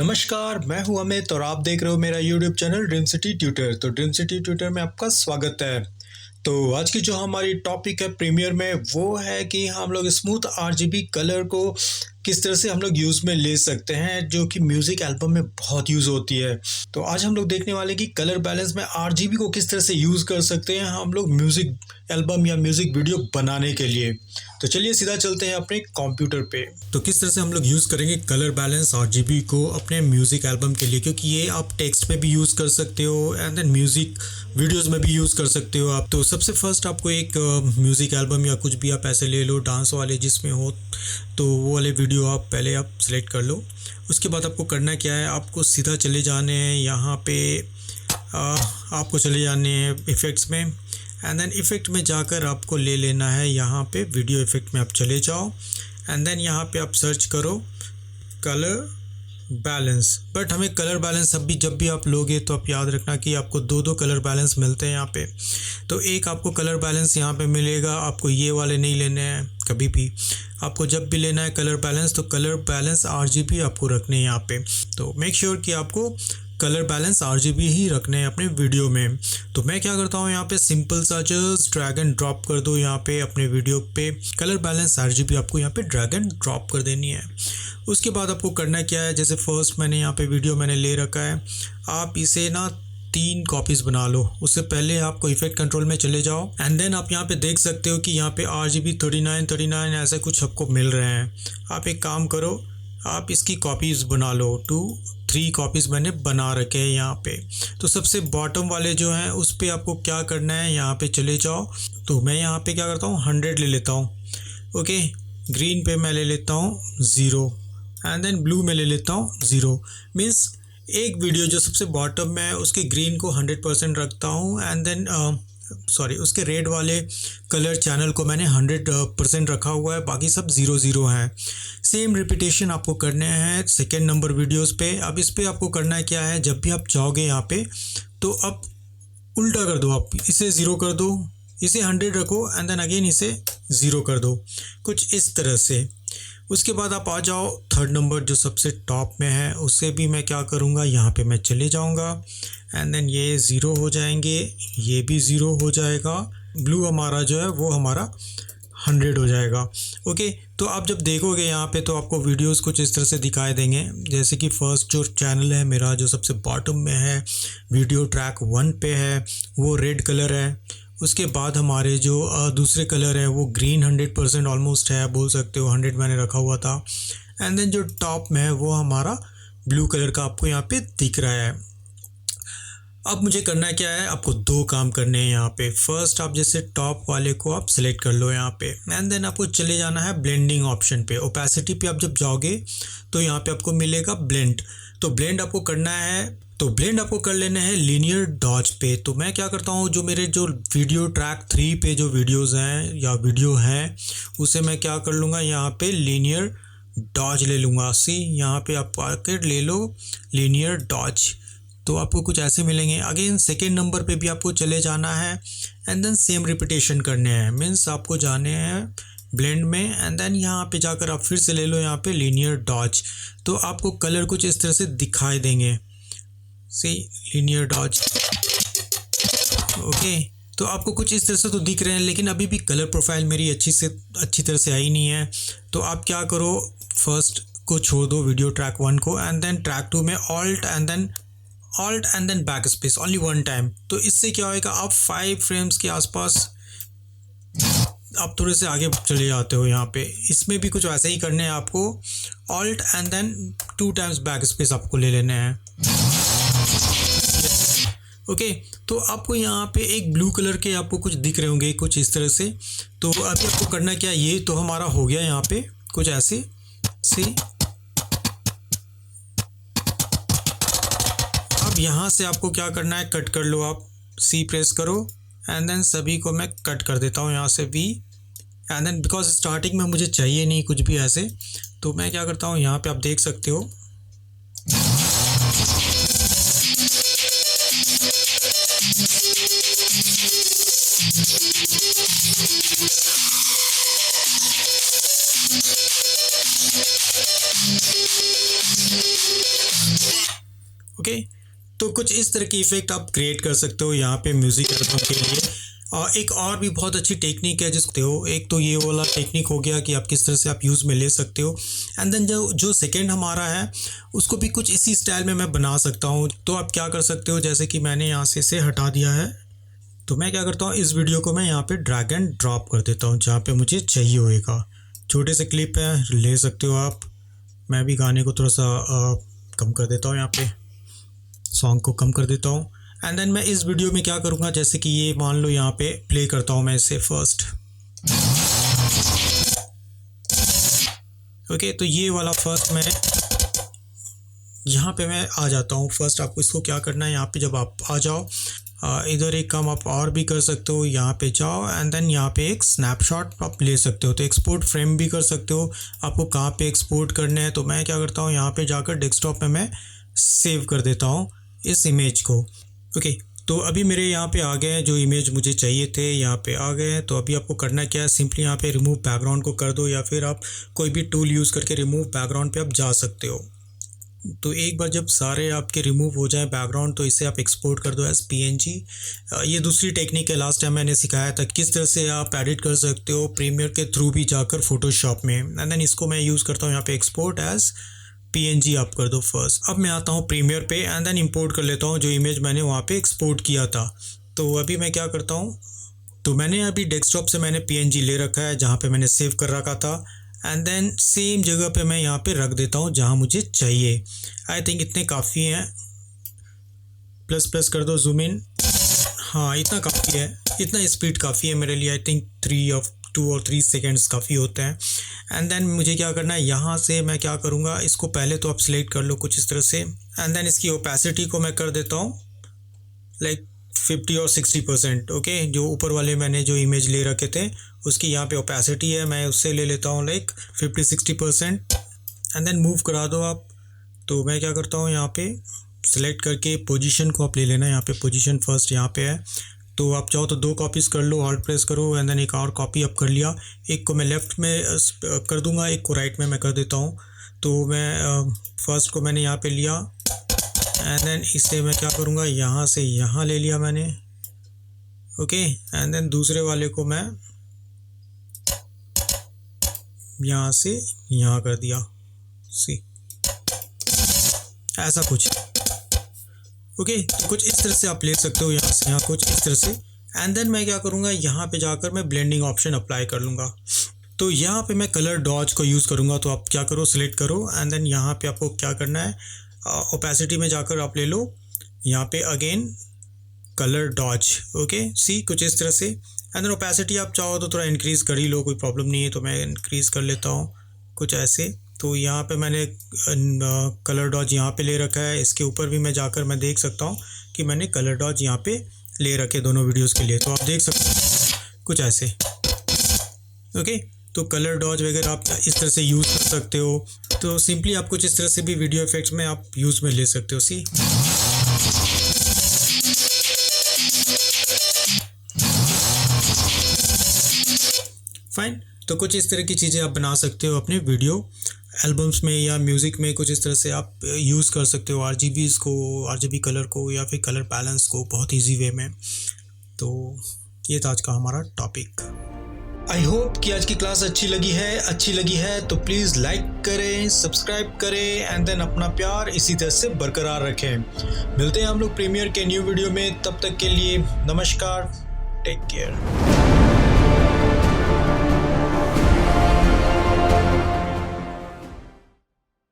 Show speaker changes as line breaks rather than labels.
नमस्कार, मैं हूं अमित और आप देख रहे हो मेरा YouTube channel dream city tutor. तो ड्रीम सिटी ट्यूटर में आपका स्वागत है। तो आज की जो हमारी टॉपिक है प्रीमियर में वो है कि हम लोग स्मूथ आरजीबी कलर को किस तरह से हम लोग यूज़ में ले सकते हैं, जो कि म्यूज़िक एल्बम में बहुत यूज़ होती है। तो आज हम लोग देखने वाले हैं कि कलर बैलेंस में आरजीबी को किस तरह से यूज़ कर सकते हैं हम लोग म्यूज़िक एल्बम या म्यूज़िक वीडियो बनाने के लिए। तो चलिए सीधा चलते हैं अपने कंप्यूटर पे। तो किस तरह से हम लोग यूज़ करेंगे कलर बैलेंस आरजीबी को अपने म्यूज़िक एल्बम के लिए, क्योंकि ये आप टेक्स्ट में भी यूज़ कर सकते हो एंड देन म्यूज़िक वीडियोस में भी यूज़ कर सकते हो आप। तो सबसे फर्स्ट आपको एक म्यूज़िक एल्बम या कुछ भी आप ऐसे ले लो डांस वाले जिसमें हो, तो वो वाले वीडियो आप पहले आप सेलेक्ट कर लो। उसके बाद आपको करना क्या है, आपको सीधा चले जाने हैं यहाँ पे आपको चले जाने हैं इफ़ेक्ट्स में एंड देन इफ़ेक्ट में जाकर आपको ले लेना है यहाँ पे वीडियो इफ़ेक्ट में आप चले जाओ एंड देन यहाँ पे आप सर्च करो कलर बैलेंस। बट हमें कलर बैलेंस जब भी आप लोगे तो आप याद रखना कि आपको दो कलर बैलेंस मिलते हैं यहाँ पे। तो एक आपको कलर बैलेंस यहाँ पे मिलेगा, आपको ये वाले नहीं लेने हैं कभी भी। आपको जब भी लेना है कलर बैलेंस तो कलर बैलेंस आरजीबी आपको रखने हैं यहाँ पे। तो मेक श्योर कि आपको कलर बैलेंस आरजीबी ही रखने हैं अपने वीडियो में। तो मैं क्या करता हूँ, यहाँ पे सिंपल सा जस्ट ड्रैग एंड ड्रॉप कर दो यहाँ पे अपने वीडियो पे कलर बैलेंस आरजीबी आपको यहाँ पे ड्रैग एंड ड्रॉप कर देनी है। उसके बाद आपको करना क्या है, जैसे फर्स्ट मैंने यहाँ पे वीडियो मैंने ले रखा है, आप इसे ना 3 कॉपीज़ बना लो। उससे पहले आपको इफेक्ट कंट्रोल में चले जाओ एंड देन आप यहाँ पे देख सकते हो कि यहाँ पे RGB 39 ऐसा कुछ आपको मिल रहे हैं। आप एक काम करो, आप इसकी कॉपीज़ बना लो। 2-3 कॉपीज़ मैंने बना रखे हैं यहाँ पे। तो सबसे बॉटम वाले जो हैं उस पर आपको क्या करना है, यहाँ पे चले जाओ। तो मैं यहाँ पे क्या करता हूँ 100 ले लेता हूँ। ओके, ग्रीन पे मैं ले लेता हूँ 0 एंड देन ब्लू में ले लेता हूँ 0। मीन्स एक वीडियो जो सबसे बॉटम में है उसके ग्रीन को 100% रखता हूँ एंड देन उसके रेड वाले कलर चैनल को मैंने 100% रखा हुआ है, बाकी सब 0 हैं। सेम रिपीटेशन आपको करने हैं सेकेंड नंबर वीडियोस पे। अब इस पे आपको करना है क्या है, जब भी आप चाहोगे यहाँ पे तो अब उल्टा कर दो, आप इसे 0 कर दो, इसे 100 रखो एंड देन अगेन इसे 0 कर दो, कुछ इस तरह से। उसके बाद आप आ जाओ थर्ड नंबर जो सबसे टॉप में है, उससे भी मैं क्या करूँगा, यहाँ पे मैं चले जाऊँगा एंड देन ये 0 हो जाएंगे, ये भी 0 हो जाएगा, ब्लू हमारा जो है वो हमारा 100 हो जाएगा। ओके, तो आप जब देखोगे यहाँ पे तो आपको वीडियोस कुछ इस तरह से दिखाई देंगे। जैसे कि फर्स्ट जो चैनल है मेरा जो सबसे बॉटम में है, वीडियो ट्रैक 1 पे है, वो रेड कलर है। उसके बाद हमारे जो दूसरे कलर है वो ग्रीन 100% ऑलमोस्ट है, बोल सकते हो 100 मैंने रखा हुआ था। एंड देन जो टॉप में है वो हमारा ब्लू कलर का आपको यहाँ पे दिख रहा है। अब मुझे करना क्या है, आपको 2 काम करने हैं यहाँ पे। फर्स्ट आप जैसे टॉप वाले को आप सिलेक्ट कर लो यहाँ पे एंड देन आपको चले जाना है ब्लेंडिंग ऑप्शन पे। ओपेसिटी पे आप जब जाओगे तो यहाँ पे आपको मिलेगा ब्लेंड। तो ब्लेंड आपको करना है, तो ब्लेंड आपको कर लेना है लीनियर डॉज पे। तो मैं क्या करता हूँ, जो मेरे जो वीडियो ट्रैक 3 पे जो वीडियोस हैं या वीडियो हैं उसे मैं क्या कर लूँगा, यहाँ पे लीनियर डॉज ले लूँगा। यहाँ पे आप आकर ले लो लीनियर डॉज, तो आपको कुछ ऐसे मिलेंगे। अगेन सेकेंड नंबर पे भी आपको चले जाना है एंड देन सेम रिपीटेशन करने हैं। मीन्स आपको जाने हैं ब्लेंड में एंड देन यहाँ पे जाकर आप फिर से ले लो यहाँ पे लीनियर डॉज। तो आपको कलर कुछ इस तरह से दिखाई देंगे, लीनियर डॉज। ओके, तो आपको कुछ इस तरह से तो दिख रहे हैं, लेकिन अभी भी कलर प्रोफाइल मेरी अच्छी तरह से आई नहीं है। तो आप क्या करो, फर्स्ट को छोड़ दो वीडियो ट्रैक 1 को एंड देन ट्रैक 2 में alt and then back space only 1 time. तो इससे क्या होएगा, आप 5 फ्रेम्स के आसपास आप थोड़े से आगे चले जाते हो। यहाँ पे इसमें भी कुछ वैसे ही करने हैं आपको, alt and then 2 times back space आपको ले लेने हैं। ओके, तो आपको यहाँ पे एक ब्लू कलर के आपको कुछ दिख रहे होंगे कुछ इस तरह से। तो अभी आपको करना क्या, ये तो हमारा हो गया यहाँ पे कुछ ऐसे अब यहाँ से आपको क्या करना है, कट कर लो। आप C प्रेस करो एंड देन सभी को मैं कट कर देता हूँ यहाँ से V and then because starting में मुझे चाहिए नहीं कुछ भी ऐसे, तो मैं क्या करता हूँ, यहाँ पे आप देख सकते हो ओके, तो कुछ इस तरह की इफ़ेक्ट आप क्रिएट कर सकते हो यहाँ पे म्यूज़िक एल्बम के लिए। और एक और भी बहुत अच्छी टेक्निक है जिसको हो, एक तो ये वाला टेक्निक हो गया कि आप किस तरह से आप यूज़ में ले सकते हो। एंड देन जो सेकंड हमारा है उसको भी कुछ इसी स्टाइल में मैं बना सकता हूँ। तो आप क्या कर सकते हो, जैसे कि मैंने यहाँ से इसे हटा दिया है, तो मैं क्या करता हूँ, इस वीडियो को मैं यहाँ पे ड्रैग एंड ड्रॉप कर देता हूँ जहाँ पे मुझे चाहिए होएगा। छोटे से क्लिप है, ले सकते हो आप। मैं भी गाने को थोड़ा सा कम कर देता हूँ, यहाँ पे सॉन्ग को कम कर देता हूँ। एंड देन मैं इस वीडियो में क्या करूँगा, जैसे कि ये मान लो यहाँ पे प्ले करता हूँ मैं इसे फर्स्ट। ओके, तो ये वाला फर्स्ट मैं यहाँ पे मैं आ जाता हूँ। फर्स्ट आपको इसको क्या करना है, यहाँ पे जब आप आ जाओ, इधर एक काम आप और भी कर सकते हो, यहाँ पे जाओ एंड देन यहाँ पे एक स्नैपशॉट आप ले सकते हो। तो एक्सपोर्ट फ्रेम भी कर सकते हो, आपको कहाँ पे एक्सपोर्ट करना है। तो मैं क्या करता हूँ, यहाँ पे जाकर डेस्कटॉप में मैं सेव कर देता हूँ इस इमेज को। ओके, तो अभी मेरे यहाँ पे आ गए हैं जो इमेज मुझे चाहिए थे, यहाँ पे आ गए हैं। तो अभी आपको करना क्या है, सिंपली यहाँ पे रिमूव बैकग्राउंड को कर दो, या फिर आप कोई भी टूल यूज़ करके रिमूव बैकग्राउंड पे आप जा सकते हो। तो एक बार जब सारे आपके रिमूव हो जाए बैकग्राउंड, तो इसे आप एक्सपोर्ट कर दो एज PNG। ये दूसरी टेक्निक है, लास्ट टाइम मैंने सिखाया था किस तरह से आप एडिट कर सकते हो प्रीमियर के थ्रू भी जाकर फोटोशॉप में। एंड देन इसको मैं यूज़ करता हूँ यहाँ पे एक्सपोर्ट एज PNG आप कर दो फर्स्ट। अब मैं आता हूँ प्रीमियर पे एंड देन इंपोर्ट कर लेता हूँ जो इमेज मैंने वहाँ पे एक्सपोर्ट किया था। तो अभी मैं क्या करता हूँ, तो मैंने अभी डेस्कटॉप से मैंने PNG ले रखा है जहाँ पे मैंने सेव कर रखा था। एंड देन सेम जगह पे मैं यहाँ पे रख देता हूँ जहाँ मुझे चाहिए। आई थिंक इतने काफ़ी हैं। प्लस कर दो, जूम इन। हाँ, इतना काफ़ी है, इतना स्पीड काफ़ी है मेरे लिए। आई थिंक 2 और 3 सेकेंड्स काफ़ी होते हैं। एंड देन मुझे क्या करना है, यहाँ से मैं क्या करूँगा, इसको पहले तो आप सिलेक्ट कर लो कुछ इस तरह से। एंड देन इसकी ओपेसिटी को मैं कर देता हूँ लाइक 50 और 60%। ओके, जो ऊपर वाले मैंने जो इमेज ले रखे थे उसकी यहाँ पे ओपेसिटी है, मैं उससे ले लेता हूँ लाइक 50-60%। एंड देन मूव करा दो आप। तो मैं क्या करता हूँ, यहाँ पे सिलेक्ट करके पोजीशन को आप ले लेना। यहाँ पे पोजीशन फर्स्ट यहाँ पे है, तो आप चाहो तो 2 कॉपीज़ कर लो, ऑल्ट प्रेस करो एंड देन एक और कॉपी आप कर लिया। एक को मैं लेफ़्ट में कर दूंगा, एक को राइट में मैं कर देता हूँ। तो मैं फर्स्ट को मैंने यहाँ पे लिया एंड देन इसे मैं क्या करूँगा, यहाँ से यहाँ ले लिया मैंने। ओके, एंड देन दूसरे वाले को मैं यहाँ से यहाँ कर दिया। सी, ऐसा कुछ। ओके, तो कुछ इस तरह से आप ले सकते हो, यहाँ से यहाँ कुछ इस तरह से। एंड देन मैं क्या करूँगा, यहाँ पे जाकर मैं ब्लेंडिंग ऑप्शन अप्लाई कर लूँगा। तो यहाँ पे मैं कलर डॉज को यूज़ करूँगा। तो आप क्या करो, सिलेक्ट करो एंड देन यहाँ पे आपको क्या करना है, ओपेसिटी में जाकर आप ले लो यहाँ पे अगेन कलर डॉज। ओके, सी कुछ इस तरह से। एंड देन ओपेसिटी आप चाहो तो थोड़ा इंक्रीज़ कर ही लो, कोई प्रॉब्लम नहीं है। तो मैं इंक्रीज़ कर लेता हूँ कुछ ऐसे। तो यहाँ पे मैंने कलर डॉज यहाँ पे ले रखा है। इसके ऊपर भी मैं जाकर मैं देख सकता हूँ कि मैंने कलर डॉज यहाँ पे ले रखे दोनों वीडियोस के लिए। तो आप देख सकते हो कुछ ऐसे। ओके, तो कलर डॉज वगैरह आप इस तरह से यूज़ कर सकते हो। तो सिंपली आप कुछ इस तरह से भी वीडियो इफेक्ट्स में आप यूज़ में ले सकते हो। सी, फाइन। तो कुछ इस तरह की चीज़ें आप बना सकते हो अपने वीडियो एल्बम्स में या म्यूज़िक में। कुछ इस तरह से आप यूज़ कर सकते हो RGBs को, RGB कलर को या फिर कलर बैलेंस को बहुत इजी वे में। तो ये था आज का हमारा टॉपिक। आई होप कि आज की क्लास अच्छी लगी है तो प्लीज़ लाइक करें, सब्सक्राइब करें एंड देन अपना प्यार इसी तरह से बरकरार रखें। मिलते हैं हम लोग प्रीमियर के न्यू वीडियो में, तब तक के लिए नमस्कार, टेक केयर।